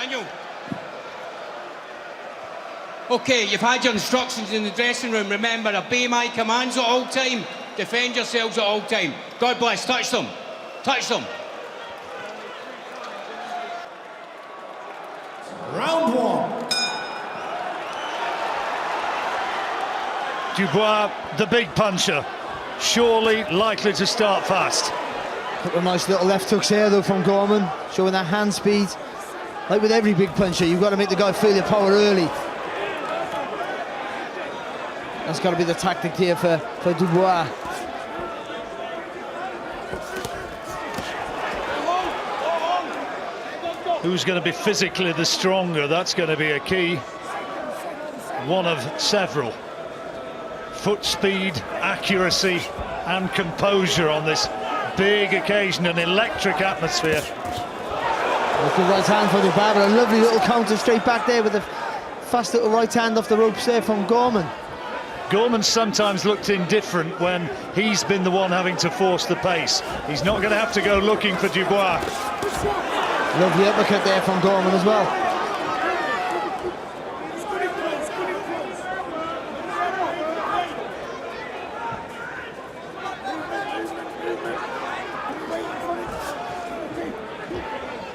Daniel. Okay, you've had your instructions in the dressing room. Remember, obey my commands at all time. Defend yourselves at all time. God bless. Touch them. Touch them. Round one. Dubois, the big puncher, surely likely to start fast. Couple of nice little left hooks here though from Gorman, showing that hand speed. Like with every big puncher, you've got to make the guy feel your power early. That's got to be the tactic here for Dubois. Who's going to be physically the stronger? That's going to be a key. One of several. Foot speed, accuracy and composure on this big occasion, an electric atmosphere. Good right hand for Dubois, but a lovely little counter straight back there with a fast little right hand off the ropes there from Gorman. Gorman sometimes looked indifferent when he's been the one having to force the pace. He's not going to have to go looking for Dubois. Lovely uppercut there from Gorman as well.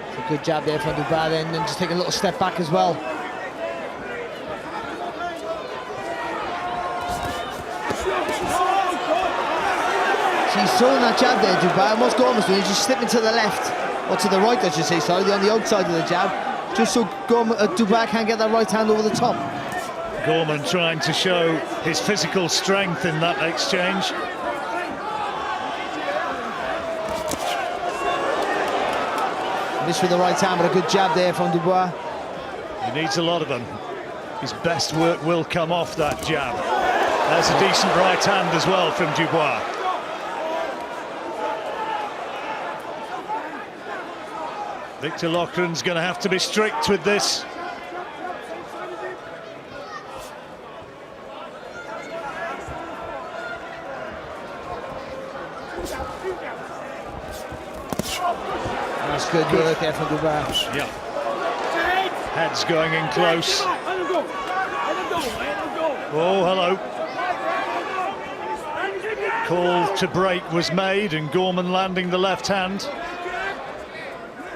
It's a good jab there from Dubois then, and just take a little step back as well. He's throwing that jab there, Dubois, and what's Gorman's doing is just slipping to the left, or to the right I should say, sorry, on the outside of the jab, just so Dubois can't get that right hand over the top. Gorman trying to show his physical strength in that exchange. Missed with the right hand, but a good jab there from Dubois. He needs a lot of them. His best work will come off that jab. There's a decent right hand as well from Dubois. Victor Loughran's going to have to be strict with this. That's good work there from Dubois. Yeah. Head's going in close. Oh, hello. Call to break was made and Gorman landing the left hand.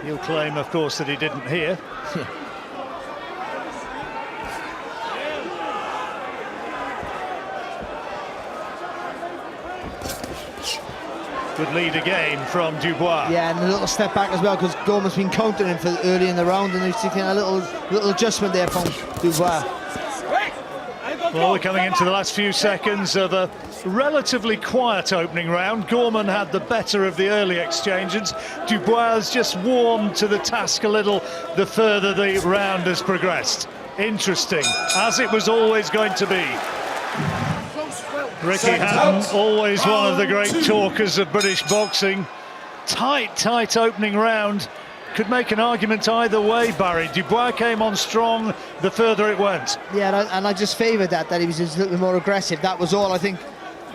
He'll claim, of course, that he didn't hear. Good lead again from Dubois. Yeah, and a little step back as well, because Gorman's been countering him for early in the round, and he's taking a little adjustment there from Dubois. Well, we're coming into the last few seconds of a relatively quiet opening round. Gorman had the better of the early exchanges. Dubois has just warmed to the task a little the further the round has progressed. Interesting, as it was always going to be. Ricky Hatton, always one of the great talkers of British boxing. Tight opening round. Could make an argument either way, Barry. Dubois came on strong the further it went. Yeah, and I just favoured that he was just a little bit more aggressive. That was all. I think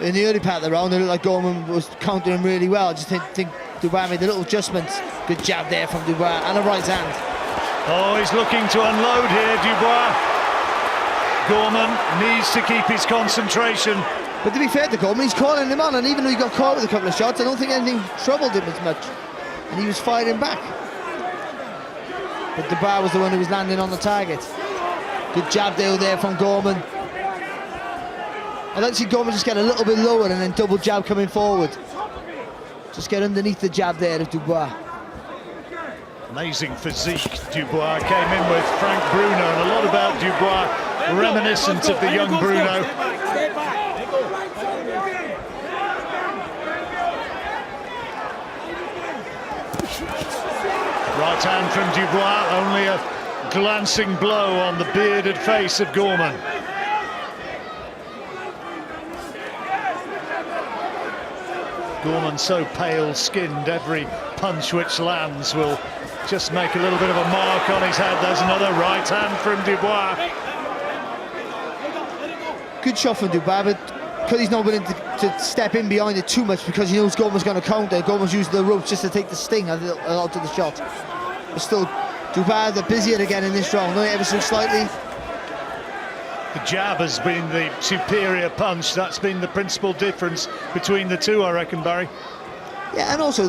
in the early part of the round, it looked like Gorman was countering him really well. I just think Dubois made the little adjustments. Good jab there from Dubois, and a right hand. Oh, he's looking to unload here, Dubois. Gorman needs to keep his concentration. But to be fair to Gorman, he's calling him on, and even though he got caught with a couple of shots, I don't think anything troubled him as much. And he was firing back. But Dubois was the one who was landing on the target. Good jab there from Gorman. I'd like to see Gorman just get a little bit lower and then double jab coming forward. Just get underneath the jab there of Dubois. Amazing physique Dubois came in with. Frank Bruno, and a lot about Dubois reminiscent of the young Bruno. Right hand from Dubois, only a glancing blow on the bearded face of Gorman. Gorman so pale-skinned, every punch which lands will just make a little bit of a mark on his head. There's another right hand from Dubois. Good shot from Dubois, but because he's not willing to step in behind it too much, because he knows Gorman's going to counter. Gorman's using the ropes just to take the sting out of the shot. But still, Dubois, they're busier again in this round, ever so slightly. The jab has been the superior punch. That's been the principal difference between the two, I reckon, Barry. Yeah, and also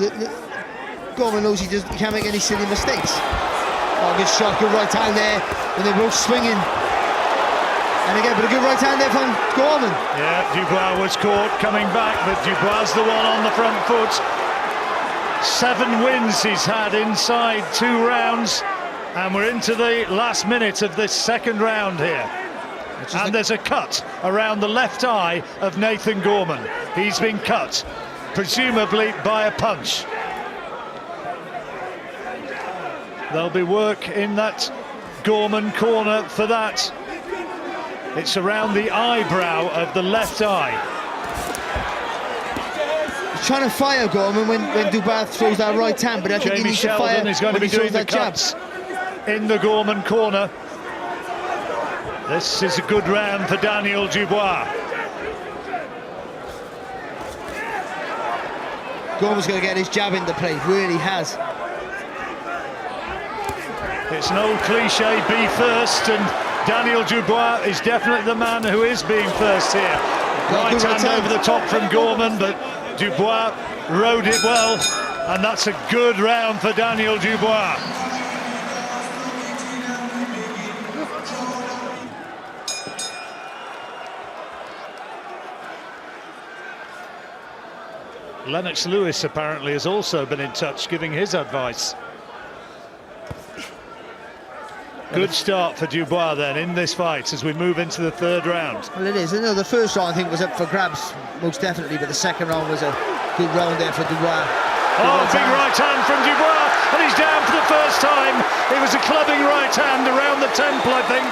Gorman knows he can't make any silly mistakes. Oh, good shot, good right hand there, and they're both swinging. And again, but a good right hand there from Gorman. Yeah, Dubois was caught coming back, but Dubois the one on the front foot. 7 wins he's had inside 2 rounds, and we're into the last minute of this second round here. And there's a cut around the left eye of Nathan Gorman. He's been cut, presumably by a punch. There'll be work in that Gorman corner for that. It's around the eyebrow of the left eye. He's trying to fire Gorman when Dubois throws that right hand, but I think he needs to fire is going to be doing the cuts in the Gorman corner. This is a good round for Daniel Dubois. Gorman's going to get his jab into play, really has. It's an old cliche, be first, and Daniel Dubois is definitely the man who is being first here. Right hand over the top from Gorman, but Dubois rode it well, and that's a good round for Daniel Dubois. Lennox Lewis apparently has also been in touch, giving his advice. Good start for Dubois then in this fight as we move into the third round. Well, it is. You know, the first round I think was up for grabs, most definitely, but the second round was a good round there for Dubois. Big right hand from Dubois, and he's down for the first time. It was a clubbing right hand around the temple, I think,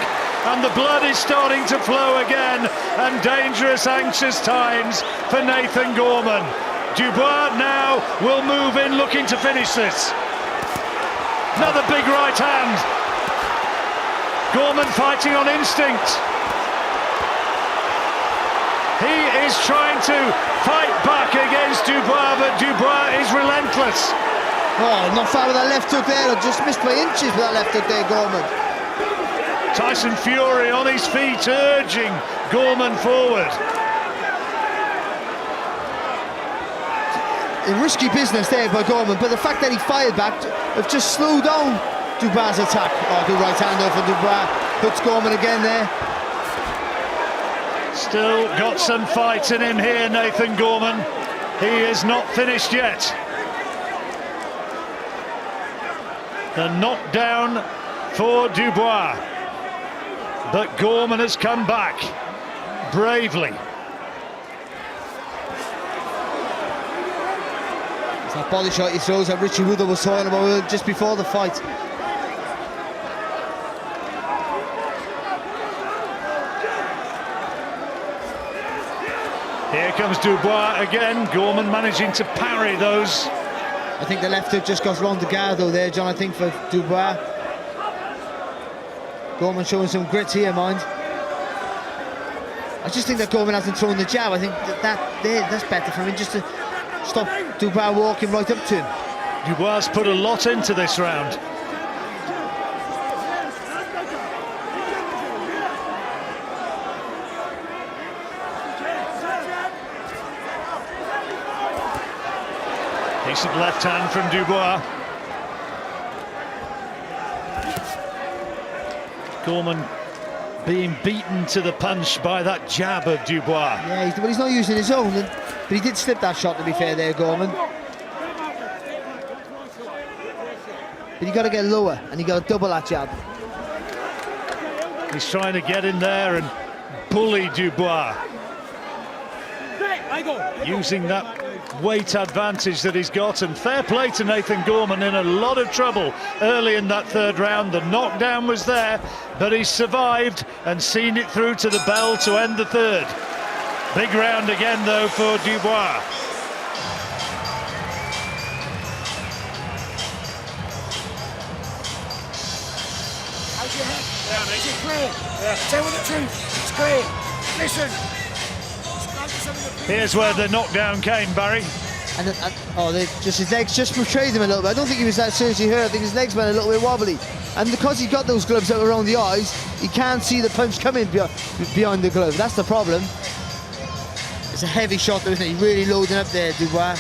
and the blood is starting to flow again, and dangerous, anxious times for Nathan Gorman. Dubois now will move in, looking to finish this. Another big right hand. Gorman fighting on instinct. He is trying to fight back against Dubois, but Dubois is relentless. Oh, not far with that left hook there. Just missed by inches with that left hook there, Gorman. Tyson Fury on his feet, urging Gorman forward. A risky business there by Gorman, but the fact that he fired back have just slowed down Dubois' attack. Oh, good right hand there for Dubois. Puts Gorman again there. Still got some fight in him here, Nathan Gorman. He is not finished yet. The knockdown for Dubois. But Gorman has come back bravely. It's that body shot he throws that Richie Woodall was talking about just before the fight. Here comes Dubois again. Gorman managing to parry those. I think the left hook just got round the guard though there, John, I think, for Dubois. Gorman showing some grit here, mind. I just think that Gorman hasn't thrown the jab. I think that's better for him, just to stop Dubois walking right up to him. Dubois put a lot into this round. Decent left hand from Dubois. Gorman being beaten to the punch by that jab of Dubois. Yeah, but he's not using his own, but he did slip that shot, to be fair there, Gorman. But you got to get lower, and you got to double that jab. He's trying to get in there and bully Dubois, using that weight advantage that he's got. And fair play to Nathan Gorman, in a lot of trouble early in that third round. The knockdown was there, but he survived and seen it through to the bell to end the third. Big round again though for Dubois. How's your head? Yeah, mate. Is it clear? Yeah. Tell me the truth. It's clear. Listen. Here's where the knockdown came, Barry. His legs just betrayed him a little bit. I don't think he was that seriously hurt. I think his legs went a little bit wobbly. And because he's got those gloves out around the eyes, he can't see the punch coming behind the glove. That's the problem. It's a heavy shot, though, isn't it? He's really loading up there, Dubois.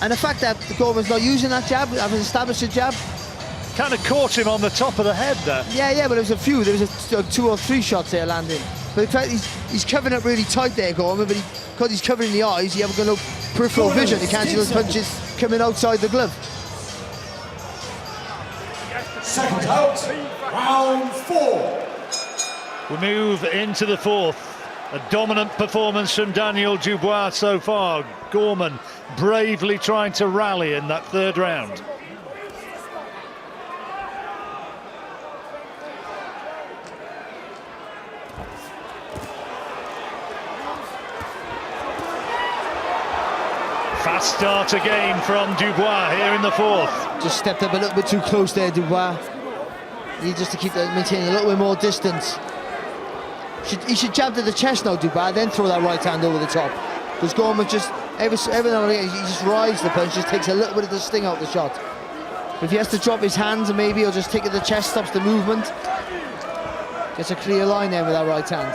And the fact that Gorman's not using that jab, having established a jab, kind of caught him on the top of the head there. Yeah, but there was a few. There was 2 or 3 shots there landing. But in fact, he's covering up really tight there, Gorman, but because he's covering the eyes, you haven't got no peripheral vision. You can't see those punches coming outside the glove. Second out, round 4. We move into the 4th. A dominant performance from Daniel Dubois so far. Gorman bravely trying to rally in that 3rd round. Fast start again from Dubois here in the 4th. Just stepped up a little bit too close there, Dubois. Need just to keep maintaining a little bit more distance. He should jab to the chest now, Dubois, then throw that right hand over the top. Because Gorman just, every now and again, he just rides the punch, just takes a little bit of the sting out of the shot. But if he has to drop his hands, and maybe he'll just take it to the chest, stops the movement. Gets a clear line there with that right hand.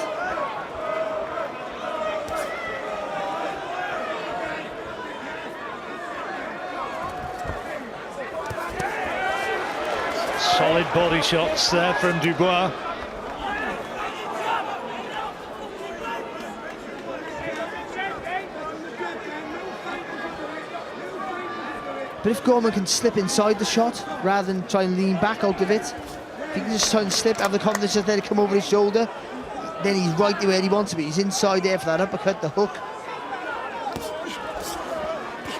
Solid body shots there from Dubois. But if Gorman can slip inside the shot rather than try and lean back out of it, if he can just try and slip, have the confidence just there to come over his shoulder, then he's right where he wants to be. He's inside there for that uppercut, the hook.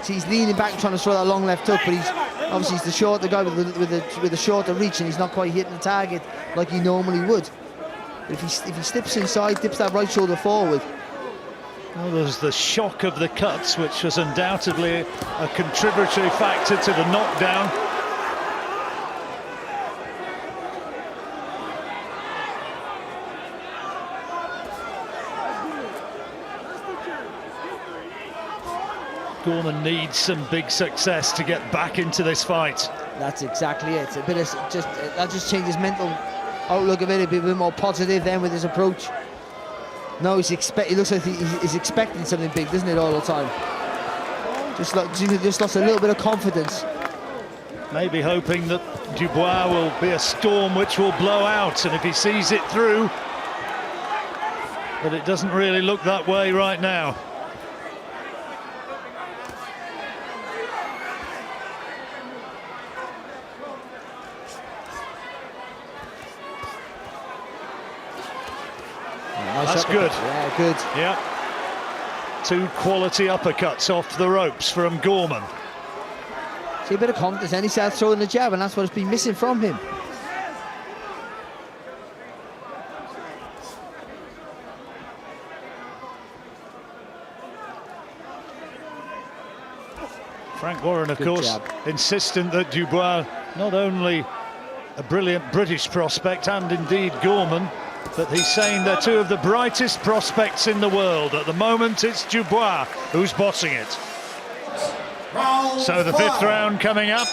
See, he's leaning back and trying to throw that long left hook, but he's the shorter guy with the shorter reach, and he's not quite hitting the target like he normally would. But if he slips inside, dips that right shoulder forward. Well, there's the shock of the cuts, which was undoubtedly a contributory factor to the knockdown. Gorman needs some big success to get back into this fight. That's exactly it. A bit of that just changes his mental outlook a bit more positive then with his approach. No, he looks like he's expecting something big, doesn't it, all the time? Just lost a little bit of confidence. Maybe hoping that Dubois will be a storm which will blow out, and if he sees it through. But it doesn't really look that way right now. That's good. Yeah, good. Yeah. 2 quality uppercuts off the ropes from Gorman. See, a bit of confidence, and he starts throwing the jab, and that's what has been missing from him. Frank Warren, of Good course, jab. insistent that Dubois, not only a brilliant British prospect, and indeed Gorman, but he's saying they're 2 of the brightest prospects in the world. At the moment, it's Dubois who's bossing it. So the 5th round coming up.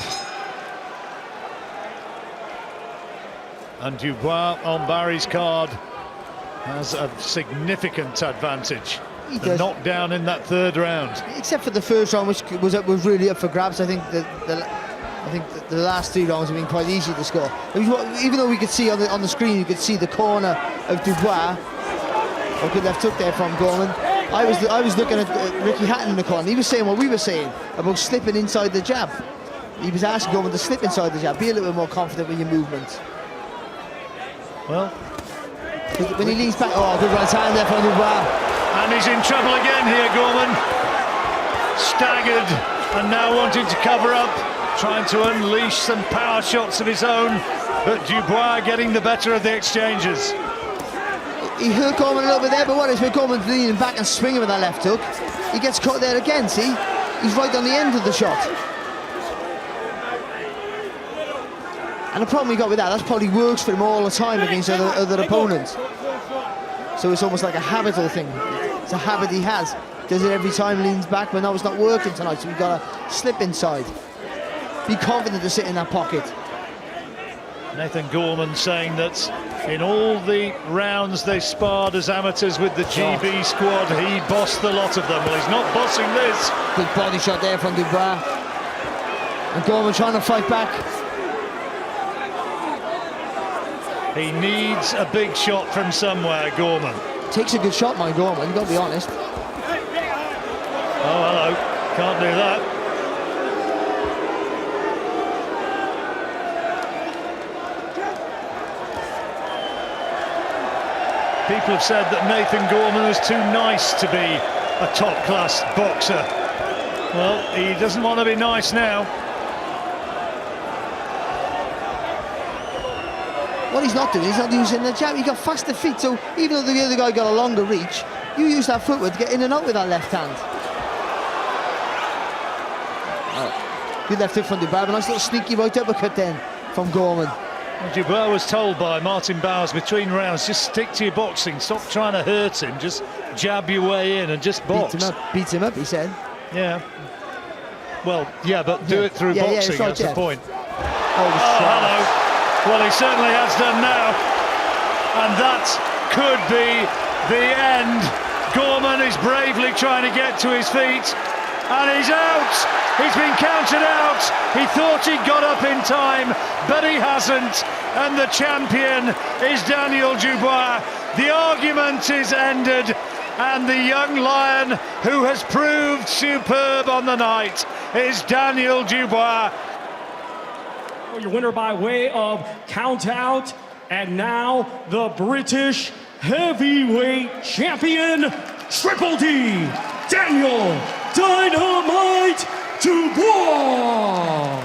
And Dubois on Barry's card has a significant advantage. The knockdown in that 3rd round. Except for the 1st round, which was really up for grabs. I think the last 3 rounds have been quite easy to score. Even though we could see on the screen, you could see the corner of Dubois. A good left hook there from Gorman. I was looking at Ricky Hatton in the corner. He was saying what we were saying about slipping inside the jab. He was asking Gorman to slip inside the jab, be a little bit more confident with your movements. Well, when he leans back, oh, good right hand there from Dubois. And he's in trouble again here, Gorman. Staggered and now wanting to cover up, trying to unleash some power shots of his own, but Dubois getting the better of the exchanges. He hurt Gorman a little bit there, but what is when Gorman's leaning back and swinging with that left hook, he gets caught there again, see? He's right on the end of the shot. And the problem he got with that probably works for him all the time against other opponents. So it's almost like a habitual thing. It's a habit he has. Does it every time, leans back, but no, it's not working tonight, so we've got to slip inside. Be confident to sit in that pocket. Nathan Gorman saying that in all the rounds they sparred as amateurs with the GB squad, he bossed the lot of them. Well, he's not bossing this. Good body shot there from Dubois. And Gorman trying to fight back. He needs a big shot from somewhere, Gorman. Takes a good shot, my Gorman, you've got to be honest. Oh, hello. Can't do that. People have said that Nathan Gorman was too nice to be a top-class boxer. Well, he doesn't want to be nice now. What he's not doing, he's not using the jab. He got faster feet, so even though the other guy got a longer reach, you use that footwork to get in and out with that left hand. Oh, good left hook from Dubois, but nice little sneaky right uppercut then from Gorman. Well, Dubois was told by Martin Bowers between rounds, just stick to your boxing, stop trying to hurt him, just jab your way in and just box. Beats him up, he said. Yeah. Well, yeah, but do it through boxing, that's the point. Oh, hello. Well, he certainly has done now. And that could be the end. Gorman is bravely trying to get to his feet. And he's out. He's been counted out. He thought he got up in time, but he hasn't. And the champion is Daniel Dubois. The argument is ended. And the young lion who has proved superb on the night is Daniel Dubois. Your winner by way of count out, and now the British heavyweight champion, Triple D, Daniel Dynamite Dubois.